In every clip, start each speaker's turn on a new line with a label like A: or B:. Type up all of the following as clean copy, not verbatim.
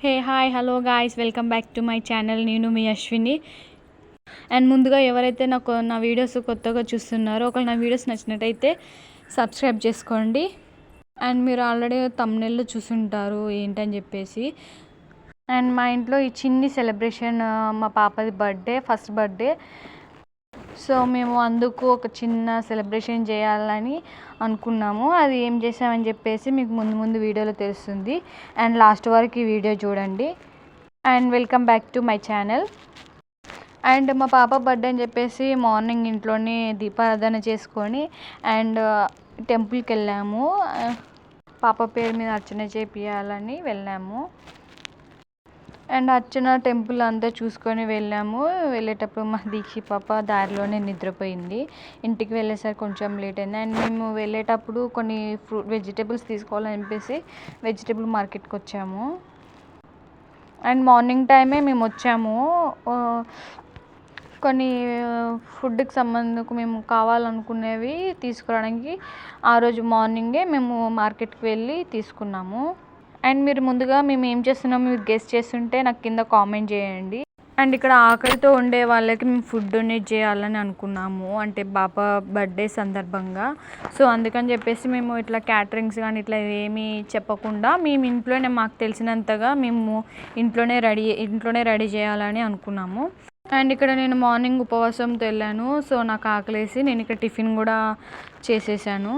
A: Hey hi hello guys, welcome back to my channel. నేను మీ Ashwini. And ముందుగా ఎవరైతే నా వీడియోస్ కొత్తగా చూస్తున్నారో, ఒకవేళ నా వీడియోస్ నచ్చినట్టయితే సబ్స్క్రైబ్ చేసుకోండి. అండ్ మీరు ఆల్రెడీ థంబ్నెయిల్లో చూసుంటారు ఏంటని చెప్పేసి. అండ్ మా ఇంట్లో ఈ చిన్ని సెలబ్రేషన్, మా పాపది బర్త్డే, ఫస్ట్ బర్త్డే. సో మేము అందుకు ఒక చిన్న సెలబ్రేషన్ చేయాలని అనుకున్నాము. అది ఏం చేసామని చెప్పేసి మీకు ముందు వీడియోలో తెలుస్తుంది. అండ్ లాస్ట్ వరకు ఈ వీడియో చూడండి. And welcome back to my channel. And మా పాప బర్త్డే అని చెప్పేసి మార్నింగ్ ఇంట్లోనే దీపారాధన చేసుకొని అండ్ టెంపుల్కి వెళ్ళాము. పాప పేరు మీద అర్చన చేపియాలని వెళ్ళాము. అండ్ అర్చన టెంపుల్ అంతా చూసుకొని వెళ్ళాము. వెళ్ళేటప్పుడు మా దీక్షి పాప దారిలోనే నిద్రపోయింది. ఇంటికి వెళ్ళేసరికి కొంచెం లేట్ అయింది. అండ్ మేము వెళ్ళేటప్పుడు కొన్ని వెజిటేబుల్స్ తీసుకోవాలని చెప్పేసి వెజిటేబుల్ మార్కెట్కి వచ్చాము. అండ్ మార్నింగ్ టైమే మేము వచ్చాము. కొన్ని ఫుడ్కి సంబంధించి మేము కావాలనుకునేవి తీసుకురావడానికి ఆ రోజు మార్నింగే మేము మార్కెట్కి వెళ్ళి తీసుకున్నాము. అండ్ మీరు ముందుగా మేము ఏం చేస్తున్నామో మీరు గెస్ట్ చేస్తుంటే నాకు కింద కామెంట్ చేయండి. అండ్ ఇక్కడ ఆకలితో ఉండే వాళ్ళకి మేము ఫుడ్ డొనేట్ చేయాలని అనుకున్నాము, అంటే బాబా బర్త్డే సందర్భంగా. సో అందుకని చెప్పేసి మేము ఇట్లా క్యాటరింగ్స్ కానీ ఇట్లా ఏమీ చెప్పకుండా మేము ఇంట్లోనే మాకు తెలిసినంతగా మేము ఇంట్లోనే రెడీ చేయాలని అనుకున్నాము. అండ్ ఇక్కడ నేను మార్నింగ్ ఉపవాసంతో వెళ్ళాను. సో నాకు ఆకలేసి నేను ఇక్కడ టిఫిన్ కూడా చేసేసాను.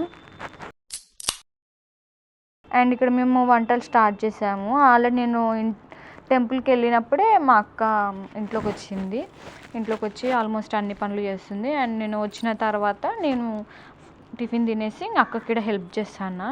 A: అండ్ ఇక్కడ మేము వంటలు స్టార్ట్ చేసాము. ఆల్రెడీ నేను టెంపుల్కి వెళ్ళినప్పుడే మా అక్క ఇంట్లోకి వచ్చి ఆల్మోస్ట్ అన్ని పనులు చేస్తుంది. అండ్ నేను వచ్చిన తర్వాత నేను టిఫిన్ తినేసి అక్కకి కూడా హెల్ప్ చేస్తాను.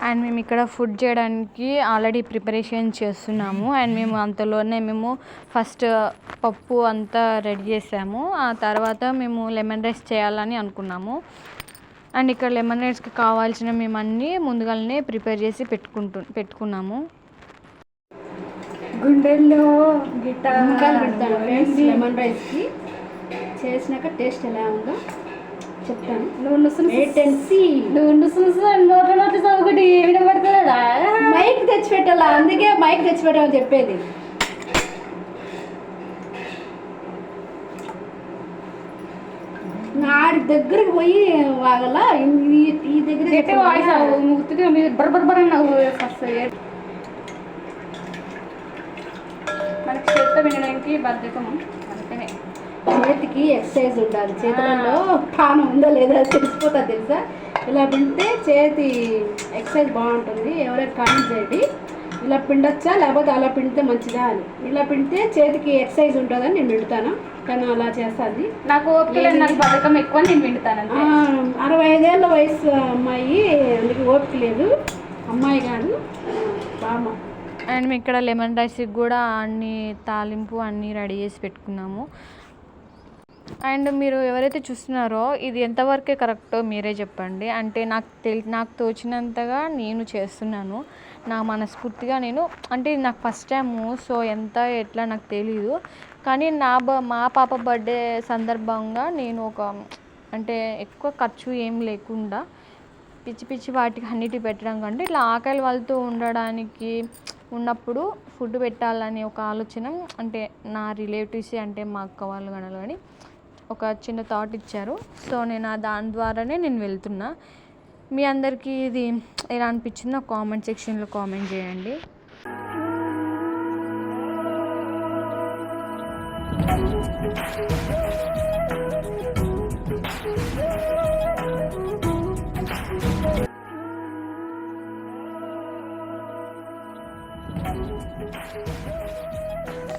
A: అండ్ మేము ఇక్కడ ఫుడ్ చేయడానికి ఆల్రెడీ ప్రిపరేషన్ చేస్తున్నాము. అండ్ మేము అంతలోనే ఫస్ట్ పప్పు అంతా రెడీ చేసాము. ఆ తర్వాత మేము లెమన్ రైస్ చేయాలని అనుకున్నాము. అండ్ ఇక్కడ లెమన్ రైస్కి కావాల్సిన మేము అన్నీ ముందుగానే ప్రిపేర్ చేసి పెట్టుకున్నాము.
B: గుండెల్లో గిటార్ లెమన్ రైస్కి చేసినాక టేస్ట్ ఎలా ఉందో చెప్తాను. ఒకటి వినబడుతుందా? మైక్ తెచ్చిపెట్టాలా, అందుకే మైక్ తెచ్చిపెట్టామని చెప్పేది. ఆడి దగ్గరికి పోయి వాగల ఈ దగ్గర ముక్తిగా మీరు మనకి చేత వినడానికి బద్ధకము. అందుకనే చేతికి ఎక్సర్సైజ్ ఉండాలి. చేతులలో ప్రాణం ఉందో లేదా తెలిసిపోతా తెలుసా. ఇలా పిండితే చేతి ఎక్సర్సైజ్ బాగుంటుంది. ఎవరైనా కామెంట్ చేయండి, ఇలా పిండొచ్చా లేకపోతే అలా పిండితే మంచిదా అని. ఇలా పిండితే చేతికి ఎక్సర్సైజ్ ఉంటుందని నేను పిండుతాను, కానీ అలా చేస్తాను. నాకు ఓపిక, నాకు బద్ధకం ఎక్కువ, నేను పిండుతాను. 65 ఏళ్ళ వయసు అమ్మాయి, అందుకే ఓపిక లేదు. అమ్మాయి కాదు, బామ్మ.
A: అండ్ ఇక్కడ లెమన్ రైస్కి కూడా అన్ని తాలింపు అన్నీ రెడీ చేసి పెట్టుకున్నాము. అండ్ మీరు ఎవరైతే చూస్తున్నారో ఇది ఎంతవరకే కరెక్టో మీరే చెప్పండి. అంటే నాకు తోచినంతగా నేను చేస్తున్నాను, నా మనస్ఫూర్తిగా నేను. అంటే నాకు ఫస్ట్ టైము, సో ఎట్లా నాకు తెలీదు. కానీ మా పాప బర్త్డే సందర్భంగా నేను అంటే ఎక్కువ ఖర్చు ఏం లేకుండా పిచ్చి వాటికి అన్నిటి పెట్టడం కంటే ఇట్లా ఆకలి వాళ్ళతో ఉన్నప్పుడు ఫుడ్ పెట్టాలని ఒక ఆలోచన, అంటే నా రిలేటివ్స్, అంటే మా అక్క వాళ్ళు కానీ ఒక చిన్న థాట్ ఇచ్చారు. సో నేను దాని ద్వారానే నేను వెళ్తున్నా. మీ అందరికీ ఇది ఎలా అనిపించిందో కామెంట్ సెక్షన్లో కామెంట్ చేయండి.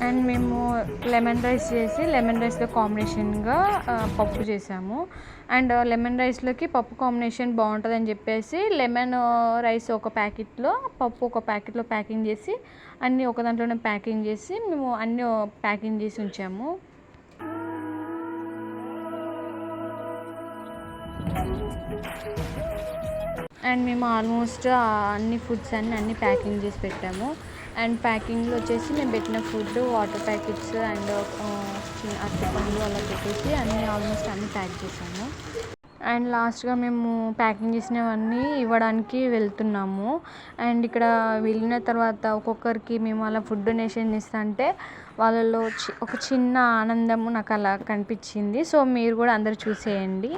A: అండ్ మేము లెమన్ రైస్లో కాంబినేషన్గా పప్పు చేసాము. అండ్ లెమన్ రైస్లోకి పప్పు కాంబినేషన్ బాగుంటుందని చెప్పేసి లెమన్ రైస్ ఒక ప్యాకెట్లో, పప్పు ఒక ప్యాకెట్లో ప్యాకింగ్ చేసి అన్నీ ఒక దాంట్లోనే ప్యాకింగ్ చేసి మేము అన్నీ ప్యాకింగ్ చేసి ఉంచాము. అండ్ మేము ఆల్మోస్ట్ అన్ని ఫుడ్స్ అన్ని ప్యాకింగ్ చేసి పెట్టాము. అండ్ ప్యాకింగ్లో వచ్చేసి మేము పెట్టిన ఫుడ్, వాటర్ ప్యాకెట్స్ అండ్ చిన్న అరటిపండ్లు అలా పెట్టేసి ఆల్మోస్ట్ అన్నీ ప్యాక్ చేసాము. అండ్ లాస్ట్గా మేము ప్యాకింగ్ చేసినవన్నీ ఇవ్వడానికి వెళ్తున్నాము. అండ్ ఇక్కడ వెళ్ళిన తర్వాత ఒక్కొక్కరికి మేము అలా ఫుడ్ డొనేషన్ ఇస్తుంటే వాళ్ళలో ఒక చిన్న ఆనందము నాకు అలా కనిపించింది. సో మీరు కూడా అందరు చూసేయండి.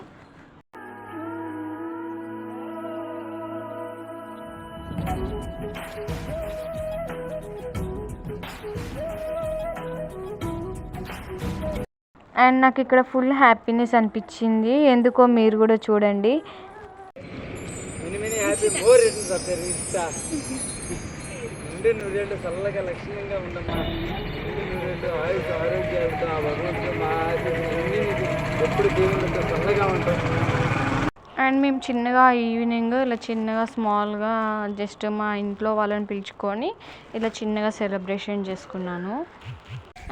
A: అండ్ నాకు ఇక్కడ ఫుల్ హ్యాపీనెస్ అనిపించింది. ఎందుకో మీరు కూడా చూడండి.
C: చల్లగా లక్ష్యంగా ఉండమ్మా, ఆరోగ్యాలతో ఆ భగవంతుడు మా ఎప్పుడు దేవుళ్ళతో చల్లగా ఉంటాం.
A: అండ్ మేము చిన్నగా ఈవినింగ్ ఇలా చిన్నగా స్మాల్గా జస్ట్ మా ఇంట్లో వాళ్ళని పిలుచుకొని ఇలా చిన్నగా సెలబ్రేషన్ చేసుకున్నాను.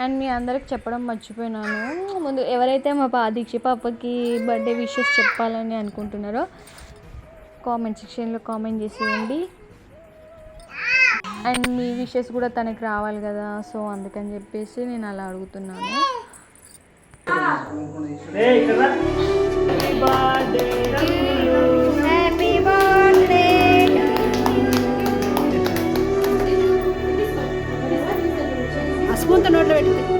A: అండ్ మీ అందరికి చెప్పడం మర్చిపోయినాను, ముందు ఎవరైతే మా దీక్ష పాపకి బర్త్డే విషెస్ చెప్పాలని అనుకుంటున్నారో కామెంట్ సెక్షన్లో కామెంట్ చేసేయండి. అండ్ మీ విషెస్ కూడా తనకి రావాలి కదా, సో అందుకని చెప్పేసి నేను అలా అడుగుతున్నాను.
B: స్పూన్తో నోట్లో పెట్టుకుంది.